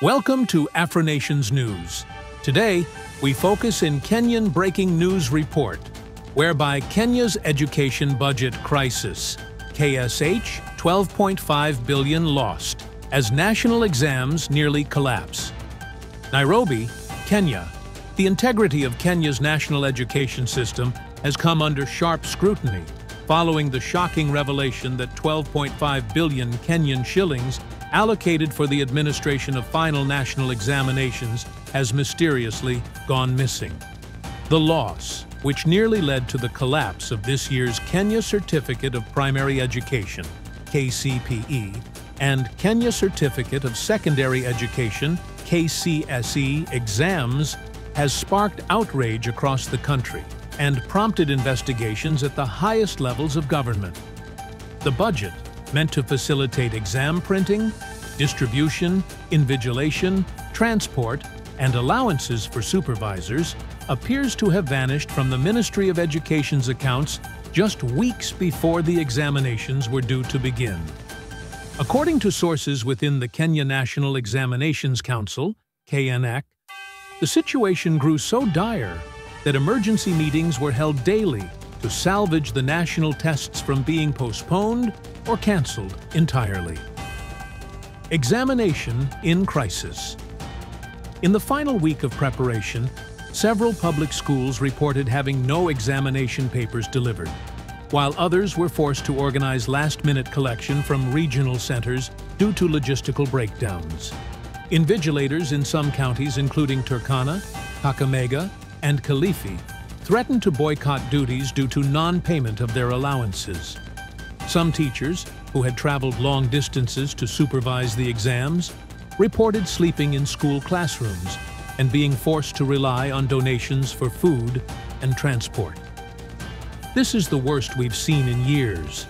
Welcome to AfriNations News. Today, we focus in Kenyan Breaking News Report, whereby Kenya's education budget crisis, KSH 12.5 billion lost, as national exams nearly collapse. Nairobi, Kenya. The integrity of Kenya's national education system has come under sharp scrutiny, following the shocking revelation that 12.5 billion Kenyan shillings allocated for the administration of final national examinations has mysteriously gone missing. The loss, which nearly led to the collapse of this year's Kenya Certificate of Primary Education, KCPE, and Kenya Certificate of Secondary Education, KCSE, exams, has sparked outrage across the country and prompted investigations at the highest levels of government. The budget, meant to facilitate exam printing, distribution, invigilation, transport, and allowances for supervisors, appears to have vanished from the Ministry of Education's accounts just weeks before the examinations were due to begin. According to sources within the Kenya National Examinations Council, KNEC, the situation grew so dire that emergency meetings were held daily to salvage the national tests from being postponed or cancelled entirely. Examination in crisis. In the final week of preparation, several public schools reported having no examination papers delivered, while others were forced to organize last-minute collection from regional centers due to logistical breakdowns. Invigilators in some counties, including Turkana, Kakamega, and Kilifi, threatened to boycott duties due to non-payment of their allowances. Some teachers, who had traveled long distances to supervise the exams, reported sleeping in school classrooms and being forced to rely on donations for food and transport. This is the worst we've seen in years.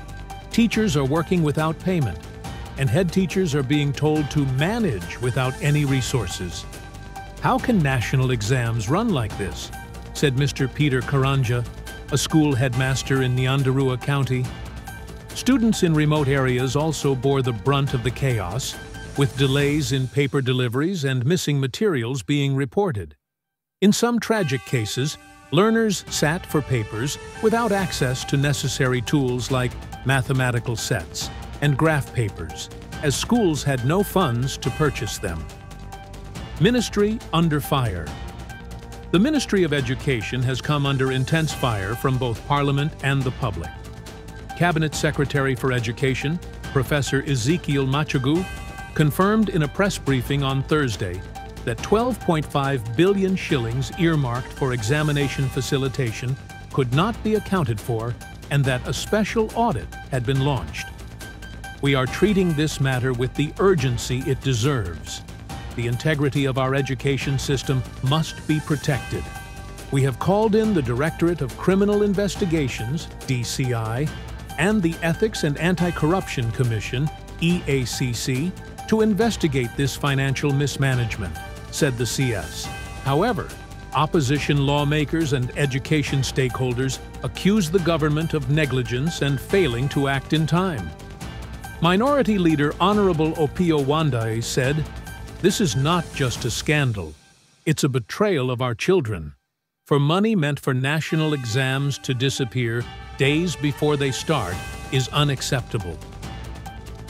Teachers are working without payment, and head teachers are being told to manage without any resources. How can national exams run like this? Said Mr. Peter Karanja, a school headmaster in Nyandarua County. Students in remote areas also bore the brunt of the chaos, with delays in paper deliveries and missing materials being reported. In some tragic cases, learners sat for papers without access to necessary tools like mathematical sets and graph papers, as schools had no funds to purchase them. Ministry under fire. The Ministry of Education has come under intense fire from both Parliament and the public. Cabinet Secretary for Education, Professor Ezekiel Machogu, confirmed in a press briefing on Thursday that 12.5 billion shillings earmarked for examination facilitation could not be accounted for and that a special audit had been launched. We are treating this matter with the urgency it deserves. The integrity of our education system must be protected. We have called in the Directorate of Criminal Investigations, DCI, and the Ethics and Anti-Corruption Commission, EACC, to investigate this financial mismanagement, said the CS. However, opposition lawmakers and education stakeholders accuse the government of negligence and failing to act in time. Minority Leader Honorable Opio Wandae said, "This is not just a scandal. It's a betrayal of our children. For money meant for national exams to disappear days before they start is unacceptable."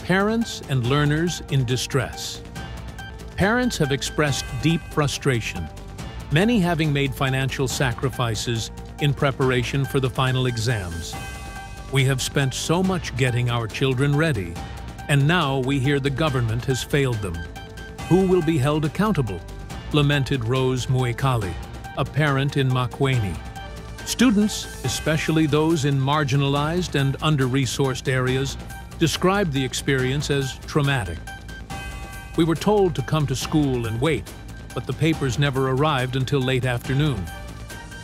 Parents and learners in distress. Parents have expressed deep frustration, many having made financial sacrifices in preparation for the final exams. We have spent so much getting our children ready, and now we hear the government has failed them. Who will be held accountable? Lamented Rose Muekali, a parent in Makueni. Students, especially those in marginalized and under-resourced areas, described the experience as traumatic. We were told to come to school and wait, but the papers never arrived until late afternoon.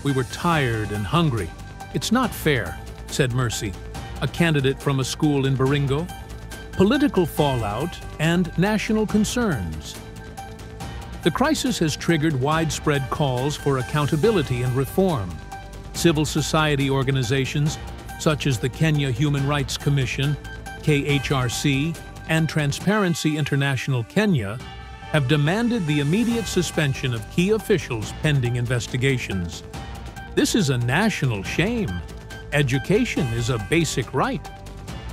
We were tired and hungry. It's not fair, said Mercy, a candidate from a school in Baringo. Political fallout and national concerns. The crisis has triggered widespread calls for accountability and reform. Civil society organizations, such as the Kenya Human Rights Commission, KHRC, and Transparency International Kenya, have demanded the immediate suspension of key officials pending investigations. This is a national shame. Education is a basic right.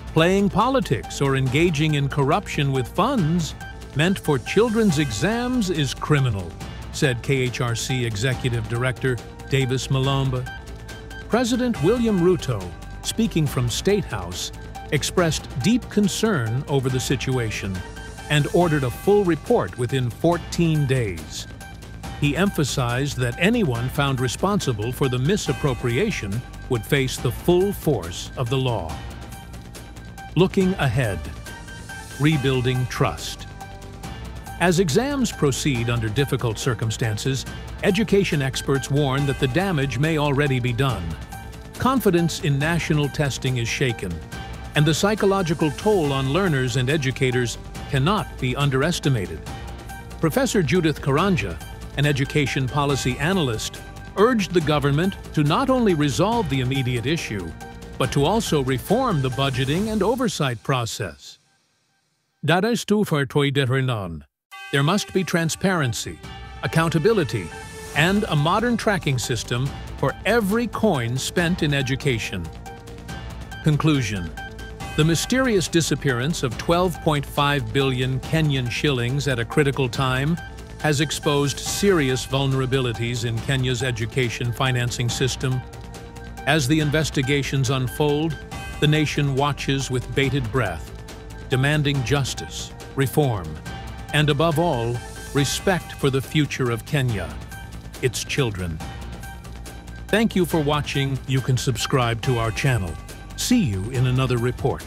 Playing politics or engaging in corruption with funds meant for children's exams is criminal, said KHRC Executive Director Davis Malomba. President William Ruto, speaking from State House, expressed deep concern over the situation and ordered a full report within 14 days. He emphasized that anyone found responsible for the misappropriation would face the full force of the law. Looking ahead, rebuilding trust. As exams proceed under difficult circumstances, education experts warn that the damage may already be done. Confidence in national testing is shaken, and the psychological toll on learners and educators cannot be underestimated. Professor Judith Karanja, an education policy analyst, urged the government to not only resolve the immediate issue, but to also reform the budgeting and oversight process. There must be transparency, accountability, and a modern tracking system for every coin spent in education. Conclusion. The mysterious disappearance of 12.5 billion Kenyan shillings at a critical time has exposed serious vulnerabilities in Kenya's education financing system. As the investigations unfold, the nation watches with bated breath, demanding justice, reform, and above all, respect for the future of Kenya, its children. Thank you for watching. You can subscribe to our channel. See you in another report.